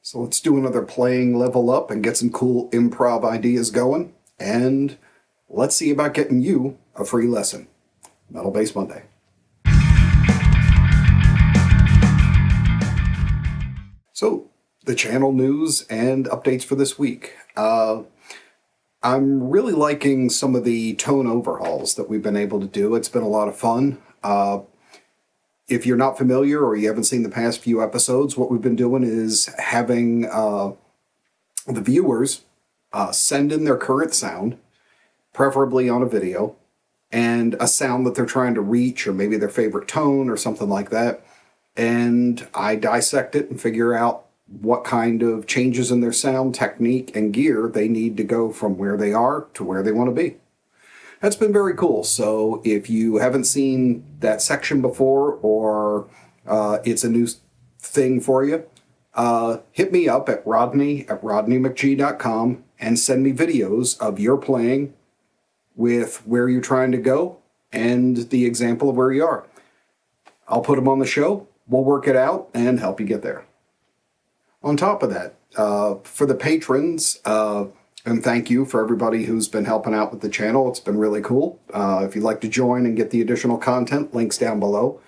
So let's do another playing level up and get some cool improv ideas going. And let's see about getting you a free lesson. Metal Bass Monday. So, the channel news and updates for this week. I'm really liking some of the tone overhauls that we've been able to do. It's been a lot of fun. If you're not familiar or you haven't seen the past few episodes, what we've been doing is having the viewers send in their current sound, preferably on a video, and a sound that they're trying to reach, or maybe their favorite tone or something like that. And I dissect it and figure out what kind of changes in their sound, technique, and gear they need to go from where they are to where they want to be. That's been very cool. So if you haven't seen that section before, or it's a new thing for you, hit me up at rodney@rodneymcg.com and send me videos of your playing with where you're trying to go and the example of where you are. I'll put them on the show, we'll work it out, and help you get there. On top of that, for the patrons, and thank you for everybody who's been helping out with the channel. It's been really cool. If you'd like to join and get the additional content, links down below.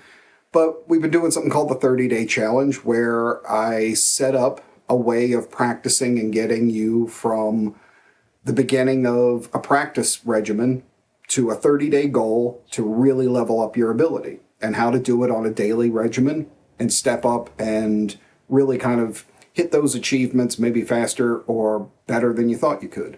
But we've been doing something called the 30-day challenge, where I set up a way of practicing and getting you from the beginning of a practice regimen to a 30-day goal to really level up your ability, and how to do it on a daily regimen and step up and really kind of hit those achievements maybe faster or better than you thought you could.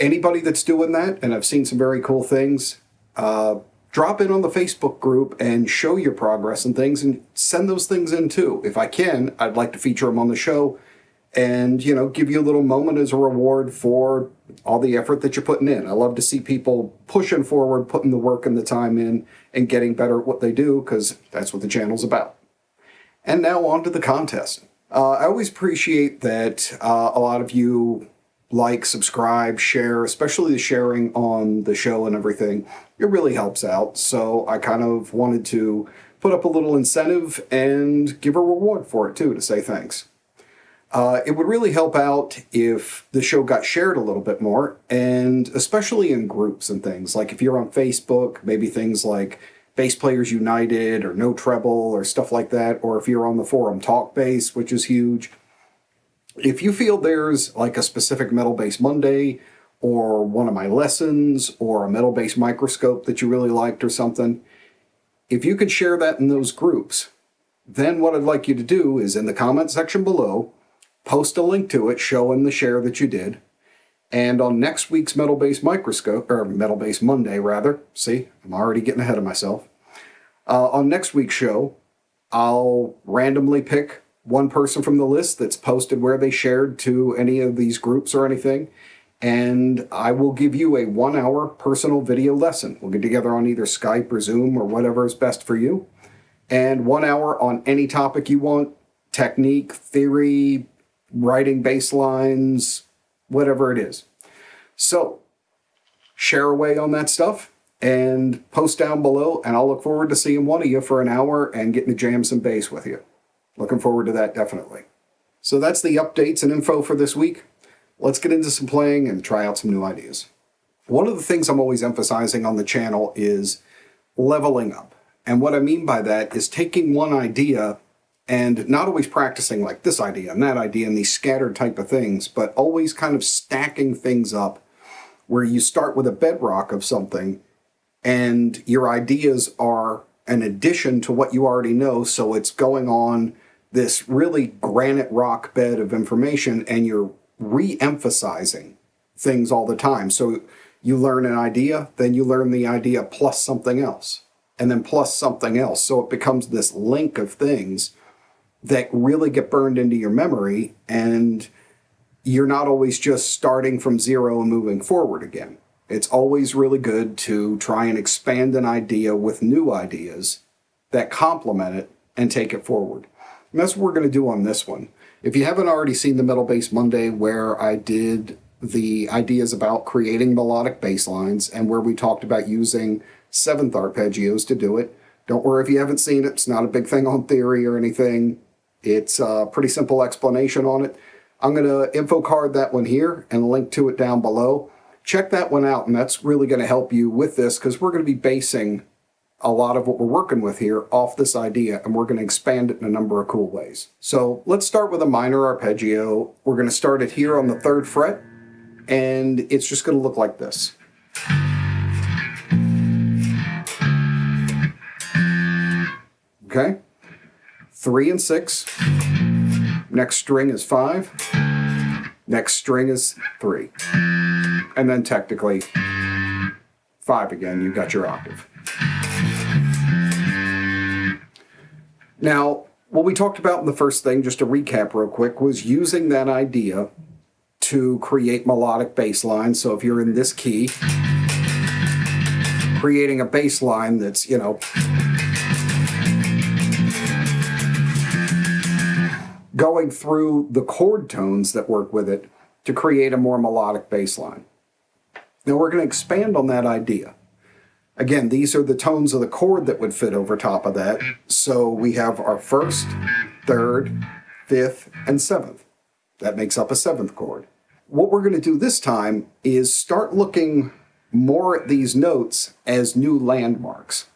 Anybody that's doing that, and I've seen some very cool things, drop in on the Facebook group and show your progress and things, and send those things in too. If I can, I'd like to feature them on the show and, give you a little moment as a reward for all the effort that you're putting in. I love to see people pushing forward, putting the work and the time in, and getting better at what they do, because that's what the channel's about. And now on to the contest. I always appreciate that a lot of you like, subscribe, share, especially the sharing on the show and everything. It really helps out. So I kind of wanted to put up a little incentive and give a reward for it too, to say thanks. It would really help out if the show got shared a little bit more, and especially in groups and things. Like if you're on Facebook, maybe things like Bass Players United or No Treble or stuff like that, or if you're on the forum Talk Bass, which is huge. If you feel there's like a specific Metal Bass Monday or one of my lessons or a Metal Bass microscope that you really liked or something, if you could share that in those groups, then what I'd like you to do is in the comment section below, post a link to it showing the share that you did. And on next week's Metal Bass Microscope, or Metal Bass Monday, rather. See, I'm already getting ahead of myself. On next week's show, I'll randomly pick one person from the list that's posted where they shared to any of these groups or anything, and I will give you a 1-hour personal video lesson. We'll get together on either Skype or Zoom or whatever is best for you, and 1 hour on any topic you want: technique, theory, writing bass lines, whatever it is. So, share away on that stuff and post down below, and I'll look forward to seeing one of you for an hour and getting to jam some bass with you. Looking forward to that, definitely. So that's the updates and info for this week. Let's get into some playing and try out some new ideas. One of the things I'm always emphasizing on the channel is leveling up. And what I mean by that is taking one idea and not always practicing like this idea and that idea and these scattered type of things, but always kind of stacking things up where you start with a bedrock of something and your ideas are an addition to what you already know. So it's going on this really granite rock bed of information, and you're re-emphasizing things all the time. So you learn an idea, then you learn the idea plus something else, and then plus something else. So it becomes this link of things that really get burned into your memory, and you're not always just starting from zero and moving forward again. It's always really good to try and expand an idea with new ideas that complement it and take it forward. And that's what we're going to do on this one. If you haven't already seen the Metal Bass Monday, where I did the ideas about creating melodic bass lines and where we talked about using 7th arpeggios to do it, don't worry if you haven't seen it. It's not a big thing on theory or anything. It's a pretty simple explanation on it. I'm going to info card that one here and link to it down below. Check that one out, and that's really going to help you with this because we're going to be basing a lot of what we're working with here off this idea, and we're going to expand it in a number of cool ways. So let's start with a minor arpeggio. We're going to start it here on the 3rd fret, and it's just going to look like this. Okay? 3 and 6. Next string is 5. Next string is 3. And then technically 5 again, you've got your octave. Now, what we talked about in the first thing, just to recap real quick, was using that idea to create melodic bass lines. So if you're in this key, creating a bass line that's, going through the chord tones that work with it to create a more melodic bass line. Now we're going to expand on that idea. Again, these are the tones of the chord that would fit over top of that. So we have our 1st, 3rd, 5th, and 7th. That makes up a 7th chord. What we're going to do this time is start looking more at these notes as new landmarks.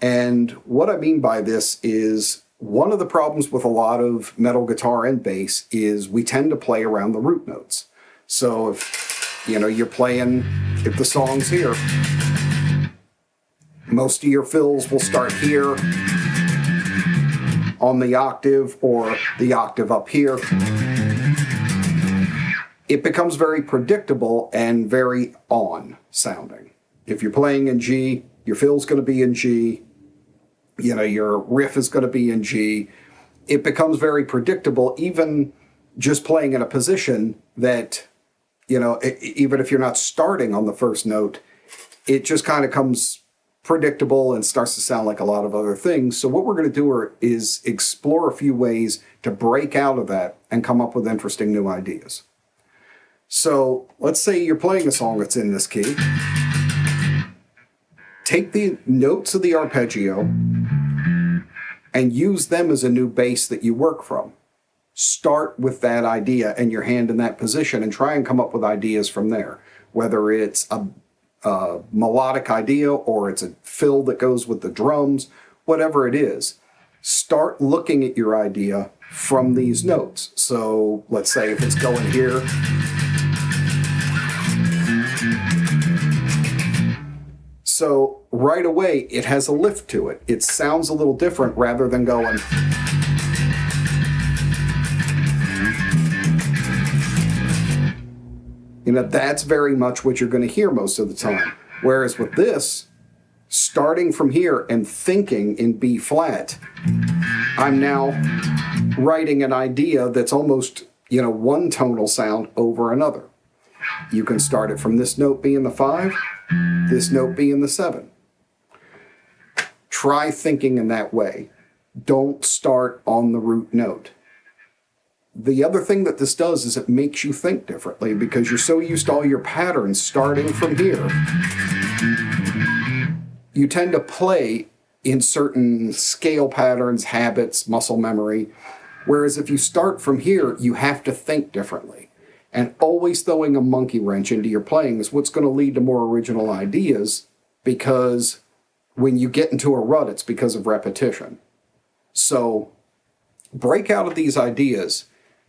And what I mean by this is one of the problems with a lot of metal guitar and bass is we tend to play around the root notes. So if you're playing, if the song's here, most of your fills will start here on the octave or the octave up here. It becomes very predictable and very on sounding. If you're playing in G, your fill's going to be in G. Your riff is going to be in G. It becomes very predictable, even just playing in a position that, even if you're not starting on the first note, it just kind of comes predictable and starts to sound like a lot of other things. So what we're going to do is explore a few ways to break out of that and come up with interesting new ideas. So let's say you're playing a song that's in this key. Take the notes of the arpeggio and use them as a new bass that you work from. Start with that idea and your hand in that position and try and come up with ideas from there, whether it's a melodic idea or it's a fill that goes with the drums, whatever it is. Start looking at your idea from these notes. So let's say if it's going here, so right away it has a lift to it. It sounds a little different rather than going. That's very much what you're going to hear most of the time. Whereas with this, starting from here and thinking in B flat, I'm now writing an idea that's almost, one tonal sound over another. You can start it from this note being the 5, this note being the 7. Try thinking in that way. Don't start on the root note. The other thing that this does is it makes you think differently because you're so used to all your patterns starting from here. You tend to play in certain scale patterns, habits, muscle memory, whereas if you start from here, you have to think differently. And always throwing a monkey wrench into your playing is what's going to lead to more original ideas, because when you get into a rut, it's because of repetition. So break out of these ideas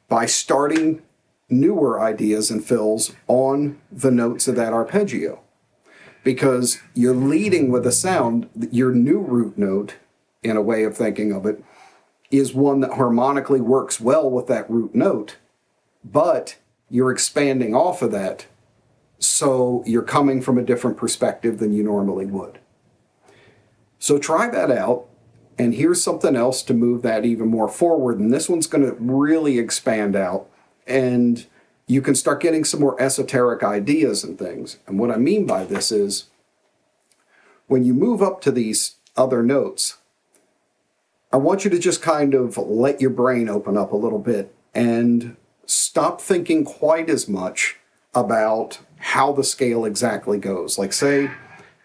by starting newer ideas and fills on the notes of that arpeggio. Because you're leading with a sound, your new root note, in a way of thinking of it, is one that harmonically works well with that root note, but you're expanding off of that, so you're coming from a different perspective than you normally would. So try that out, and here's something else to move that even more forward, and this one's going to really expand out, and you can start getting some more esoteric ideas and things. And what I mean by this is, when you move up to these other notes, I want you to just kind of let your brain open up a little bit and stop thinking quite as much about how the scale exactly goes. Like say,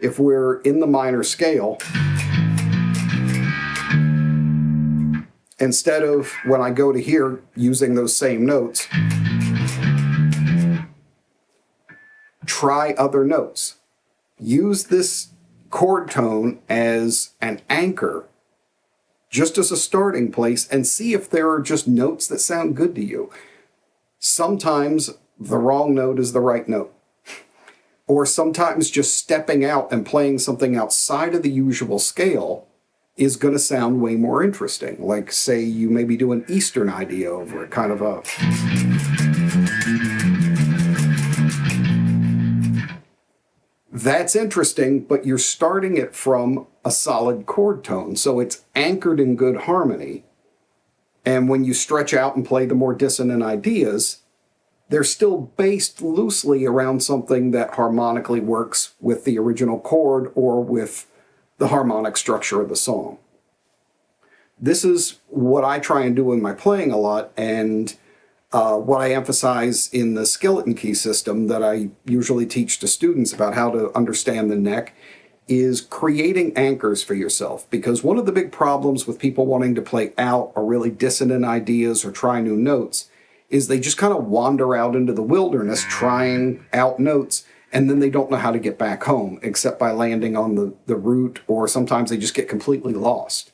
if we're in the minor scale, instead of when I go to here using those same notes, try other notes. Use this chord tone as an anchor, just as a starting place, and see if there are just notes that sound good to you. Sometimes the wrong note is the right note. Or sometimes just stepping out and playing something outside of the usual scale is going to sound way more interesting. Like, say, you maybe do an Eastern idea over it, kind of a... That's interesting, but you're starting it from a solid chord tone, so it's anchored in good harmony. And when you stretch out and play the more dissonant ideas, they're still based loosely around something that harmonically works with the original chord or with the harmonic structure of the song. This is what I try and do in my playing a lot, and what I emphasize in the skeleton key system that I usually teach to students about how to understand the neck is creating anchors for yourself. Because one of the big problems with people wanting to play out or really dissonant ideas or try new notes is they just kind of wander out into the wilderness trying out notes, and then they don't know how to get back home except by landing on the root, or sometimes they just get completely lost.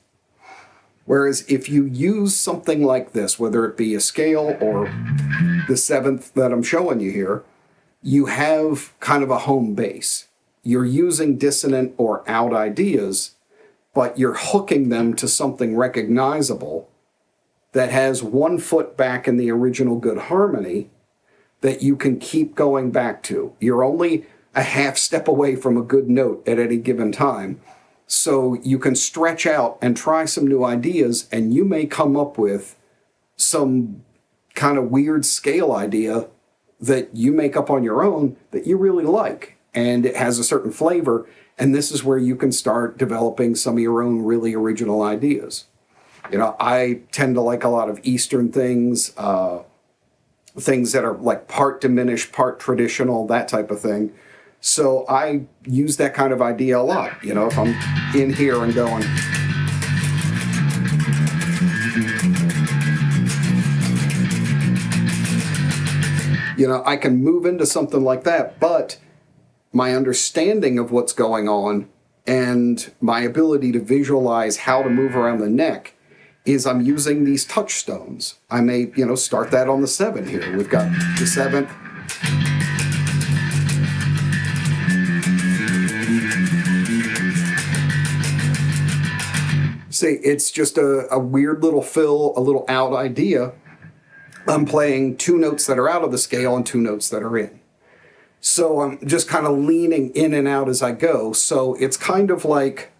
Whereas if you use something like this, whether it be a scale or the seventh that I'm showing you here, you have kind of a home base. You're using dissonant or out ideas, but you're hooking them to something recognizable that has one foot back in the original good harmony that you can keep going back to. You're only a half step away from a good note at any given time. So you can stretch out and try some new ideas, and you may come up with some kind of weird scale idea that you make up on your own that you really like, and it has a certain flavor, and this is where you can start developing some of your own really original ideas. You know, I tend to like a lot of Eastern things, things that are like part diminished, part traditional, that type of thing. So I use that kind of idea a lot. You know, if I'm in here and going, you know, I can move into something like that, but my understanding of what's going on and my ability to visualize how to move around the neck is I'm using these touchstones. I may, you know, start that on the 7 here. We've got the 7th. See, it's just a weird little fill, a little out idea. I'm playing 2 notes that are out of the scale and 2 notes that are in. So I'm just kind of leaning in and out as I go. So it's kind of like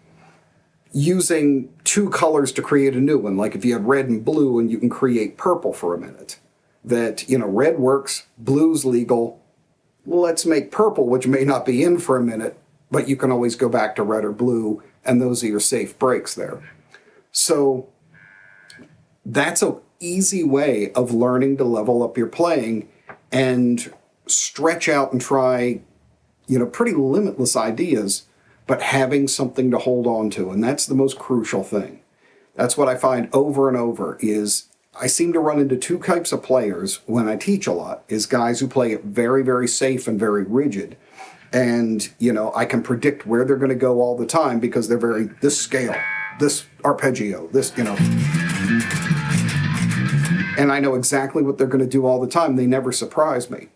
using 2 colors to create a new one. Like if you had red and blue and you can create purple for a minute. That, you know, red works, blue's legal. Let's make purple, which may not be in for a minute, but you can always go back to red or blue, and those are your safe breaks there. So that's an easy way of learning to level up your playing and stretch out and try, you know, pretty limitless ideas, but having something to hold on to. And that's the most crucial thing. That's what I find over and over is I seem to run into 2 types of players when I teach a lot, is guys who play it very, very safe and very rigid. And, you know, I can predict where they're going to go all the time because they're very, this scale, this arpeggio, this, you know. And I know exactly what they're going to do all the time. They never surprise me.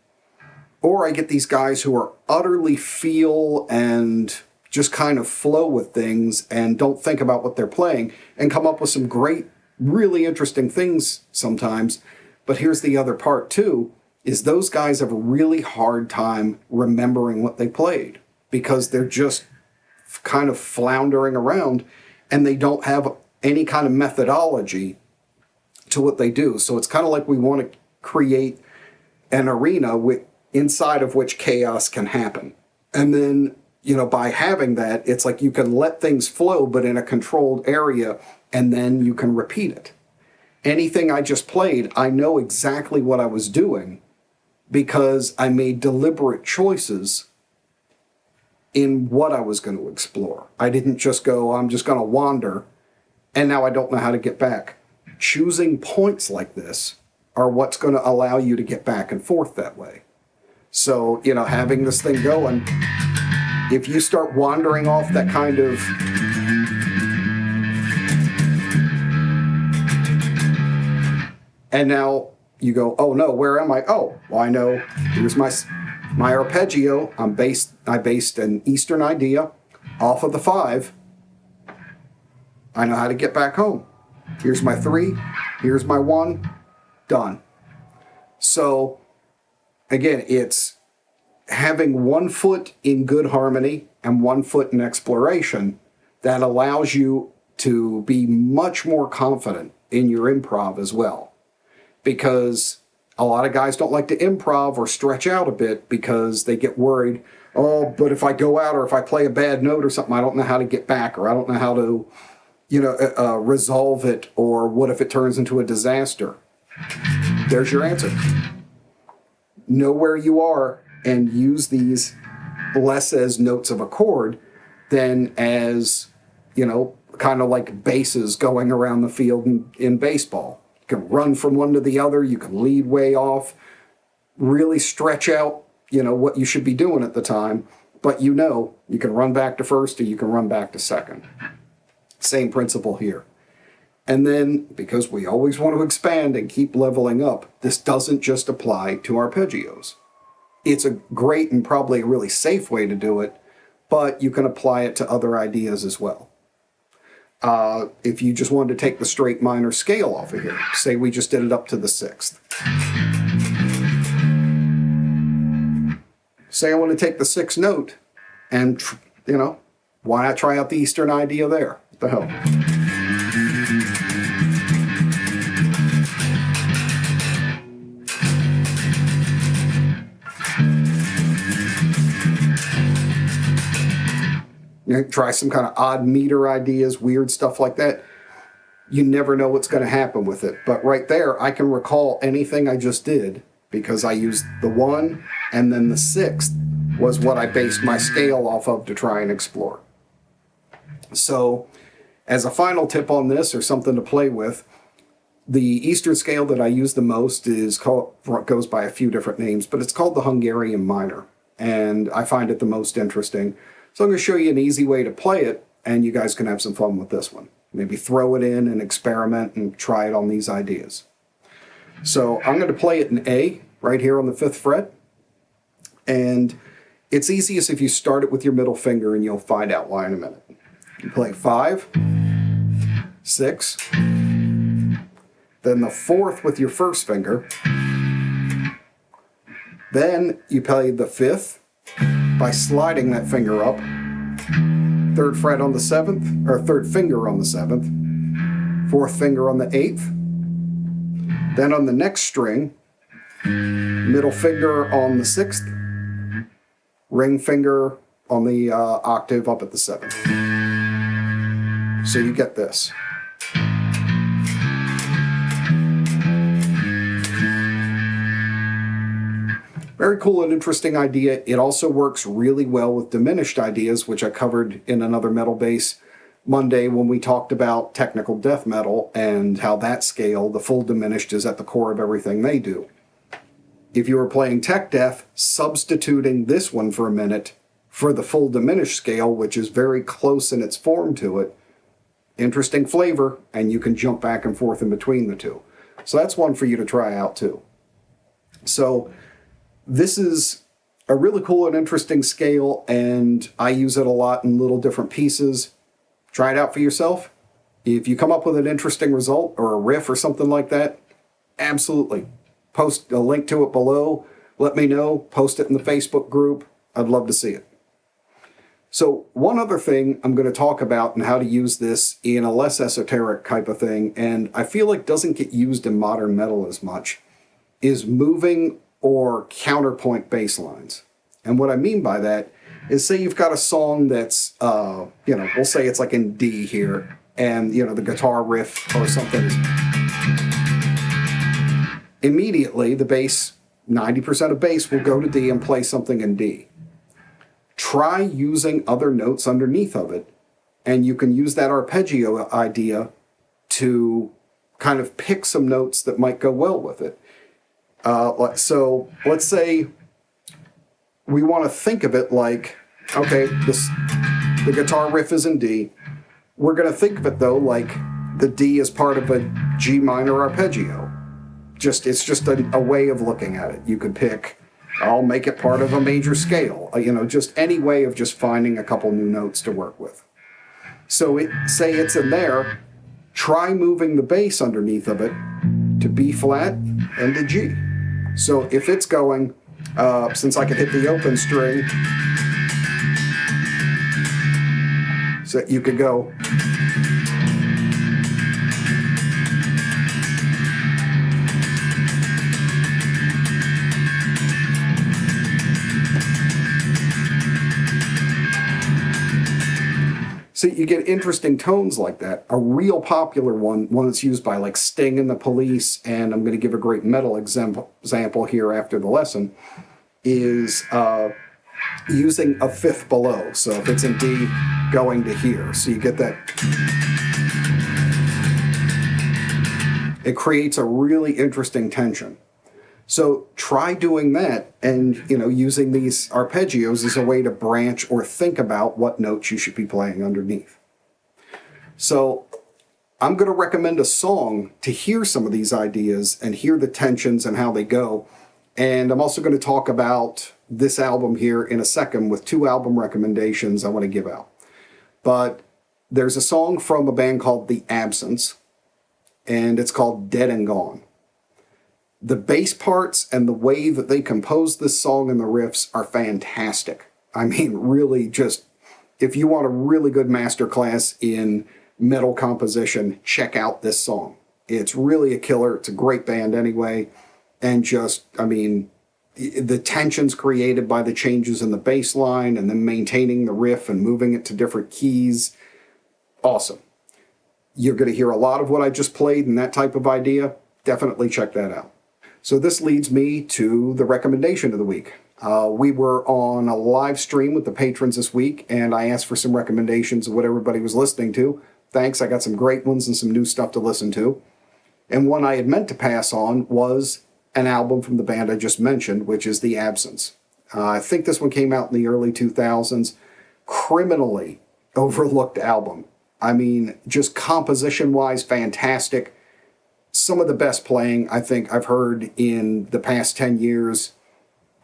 Or I get these guys who are utterly feel and just kind of flow with things and don't think about what they're playing and come up with some great, really interesting things sometimes. But here's the other part too, is those guys have a really hard time remembering what they played because they're just kind of floundering around and they don't have any kind of methodology to what they do. So it's kind of like we want to create an arena inside of which chaos can happen. And then, you know, by having that, it's like you can let things flow, but in a controlled area, and then you can repeat it. Anything I just played, I know exactly what I was doing because I made deliberate choices in what I was going to explore. I didn't just go, I'm just going to wander, and now I don't know how to get back. choosing points like this are what's going to allow you to get back and forth that way. So, you know, having this thing going, if you start wandering off that kind of and now you go, oh no, where am I? Oh, well, I know, here's my arpeggio. I based an Eastern idea off of the 5. I know how to get back home. Here's my 3, here's my 1, done. So again, it's having one foot in good harmony and one foot in exploration that allows you to be much more confident in your improv as well. Because a lot of guys don't like to improv or stretch out a bit because they get worried, oh, but if I go out or if I play a bad note or something, I don't know how to get back, or I don't know how to, you know, resolve it, or what if it turns into a disaster? There's your answer. Know where you are and use these less as notes of a chord than as, you know, kind of like bases going around the field in baseball. You can run from one to the other. You can lead way off, really stretch out, you know, what you should be doing at the time. But you know, you can run back to first or you can run back to second. Same principle here. And then, because we always want to expand and keep leveling up, this doesn't just apply to arpeggios. It's a great and probably a really safe way to do it, but you can apply it to other ideas as well. If you just wanted to take the straight minor scale off of here, say we just did it up to the 6th. Say I want to take the 6th note and, you know, why not try out the Eastern idea there? What the hell? You know, try some kind of odd meter ideas, weird stuff like that. You never know what's going to happen with it. But right there, I can recall anything I just did because I used the 1 and then the 6th was what I based my scale off of to try and explore. So as a final tip on this, or something to play with, the Eastern scale that I use the most goes by a few different names, but it's called the Hungarian Miner. And I find it the most interesting. So I'm going to show you an easy way to play it, and you guys can have some fun with this one. Maybe throw it in and experiment and try it on these ideas. So I'm going to play it in A, right here on the 5th fret. And it's easiest if you start it with your middle finger, and you'll find out why in a minute. You play 5, 6, then the 4th with your first finger. Then you play the 5th by sliding that finger up, 3rd fret on the 7th, or 3rd finger on the 7th, 4th finger on the 8th. Then on the next string, middle finger on the 6th, ring finger on the octave up at the 7th. So you get this. Very cool and interesting idea. It also works really well with diminished ideas, which I covered in another Metal Bass Monday when we talked about technical death metal and how that scale, the full diminished, is at the core of everything they do. If you were playing tech death, substituting this one for a minute for the full diminished scale, which is very close in its form to it, interesting flavor, and you can jump back and forth in between the two. So that's one for you to try out too. So this is a really cool and interesting scale, and I use it a lot in little different pieces. Try it out for yourself. If you come up with an interesting result or a riff or something like that, absolutely. Post a link to it below. Let me know. Post it in the Facebook group. I'd love to see it. So one other thing I'm going to talk about and how to use this in a less esoteric type of thing, and I feel like doesn't get used in modern metal as much, is moving or counterpoint bass lines. And what I mean by that is, say you've got a song that's, we'll say it's like in D here, and, the guitar riff or something is immediately the bass, 90% of bass will go to D and play something in D. Try using other notes underneath of it, and you can use that arpeggio idea to kind of pick some notes that might go well with it. So let's say we want to think of it like, okay, the guitar riff is in D. We're going to think of it, though, like the D is part of a G minor arpeggio. It's just a way of looking at it. You could pick, I'll make it part of a major scale. Just any way of just finding a couple new notes to work with. So say it's in there, try moving the bass underneath of it to B flat and to G. So if it's going, since I could hit the open string, so you could go. So you get interesting tones like that. A real popular one that's used by like Sting and the Police, and I'm going to give a great metal example here after the lesson, is using a fifth below. So if it's in D, going to here. So you get that. It creates a really interesting tension. So try doing that and, using these arpeggios as a way to branch or think about what notes you should be playing underneath. So I'm going to recommend a song to hear some of these ideas and hear the tensions and how they go. And I'm also going to talk about this album here in a second with 2 album recommendations I want to give out. But there's a song from a band called The Absence, and it's called Dead and Gone. The bass parts and the way that they compose this song and the riffs are fantastic. I mean, really just, if you want a really good masterclass in metal composition, check out this song. It's really a killer. It's a great band anyway. And the tensions created by the changes in the bass line and then maintaining the riff and moving it to different keys. Awesome. You're going to hear a lot of what I just played and that type of idea. Definitely check that out. So this leads me to the recommendation of the week. We were on a live stream with the patrons this week, and I asked for some recommendations of what everybody was listening to. Thanks, I got some great ones and some new stuff to listen to. And one I had meant to pass on was an album from the band I just mentioned, which is The Absence. I think this one came out in the early 2000s. Criminally overlooked album. I mean, just composition-wise, fantastic. Some of the best playing I think I've heard in the past 10 years.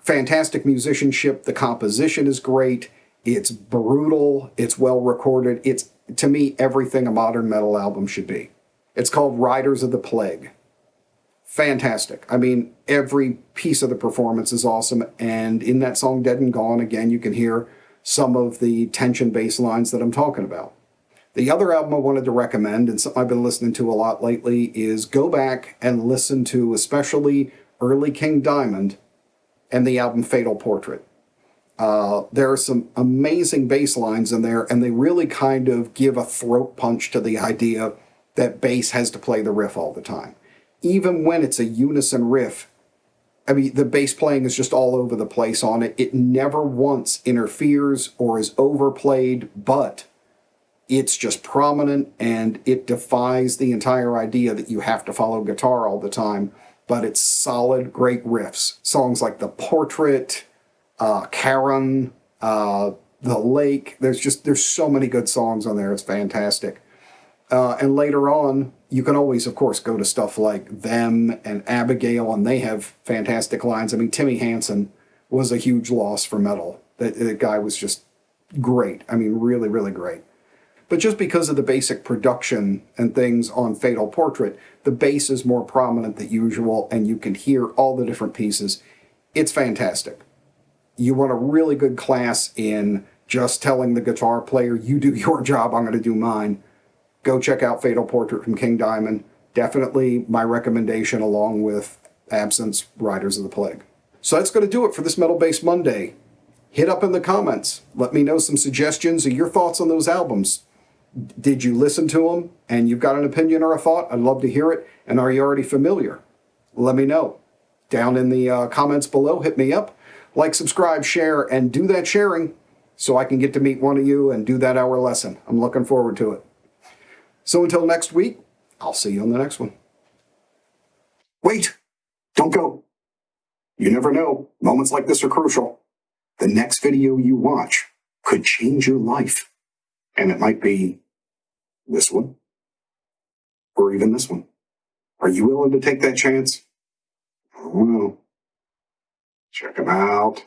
Fantastic musicianship. The composition is great. It's brutal. It's well recorded. It's, to me, everything a modern metal album should be. It's called Riders of the Plague. Fantastic. I mean, every piece of the performance is awesome. And in that song, Dead and Gone, again, you can hear some of the tension bass lines that I'm talking about. The other album I wanted to recommend, and something I've been listening to a lot lately, is go back and listen to especially early King Diamond and the album Fatal Portrait. There are some amazing bass lines in there, and they really kind of give a throat punch to the idea that bass has to play the riff all the time. Even when it's a unison riff, I mean, the bass playing is just all over the place on it. It never once interferes or is overplayed, but it's just prominent, and it defies the entire idea that you have to follow guitar all the time. But it's solid, great riffs. Songs like The Portrait, Karen, The Lake. There's so many good songs on there. It's fantastic. And later on, you can always, of course, go to stuff like Them and Abigail, and they have fantastic lines. I mean, Timmy Hansen was a huge loss for metal. That guy was just great. I mean, really, really great. But just because of the basic production and things on Fatal Portrait, the bass is more prominent than usual, and you can hear all the different pieces. It's fantastic. You want a really good class in just telling the guitar player, you do your job, I'm going to do mine. Go check out Fatal Portrait from King Diamond. Definitely my recommendation, along with Absence, Riders of the Plague. So that's going to do it for this Metal Bass Monday. Hit up in the comments. Let me know some suggestions or your thoughts on those albums. Did you listen to them and you've got an opinion or a thought? I'd love to hear it. And are you already familiar? Let me know. Down in the comments below, hit me up. Like, subscribe, share, and do that sharing so I can get to meet one of you and do that hour lesson. I'm looking forward to it. So until next week, I'll see you on the next one. Wait, don't go. You never know. Moments like this are crucial. The next video you watch could change your life. And it might be this one, or even this one. Are you willing to take that chance? I don't know. Check them out.